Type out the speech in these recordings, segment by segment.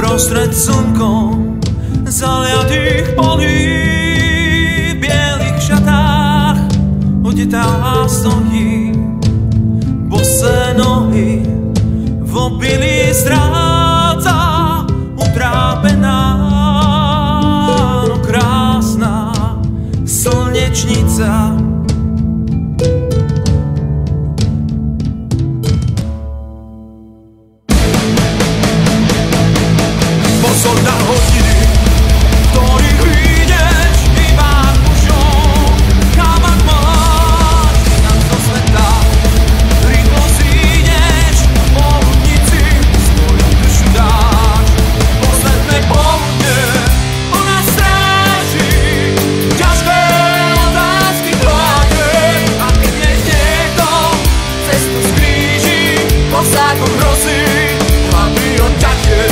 Uprostred slnkom zaliatých polí, v bielých šatách odetá stojí, bosé nohy v obilí stráca, utrápená, no krásna slnečnica. Pozor na hodiny, ktorých vyjdeš iba mužom, kaman máš nám do sveta, rýchlo zídeš, poludnici svoju dušu dáš. Posledné poludne ona stráži, ťažké otázky kladie, a keď jej niekto cestu skríži, posákom hrozí, aby on ťahne.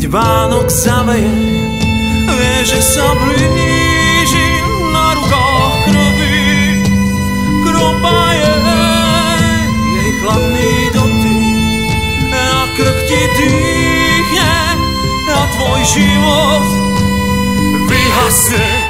Vánok zaveje, vie, že sa blíži, na rukách krvi kropa jej chladný dotyk, a krk ti dýchne a tvoj život vyhasne.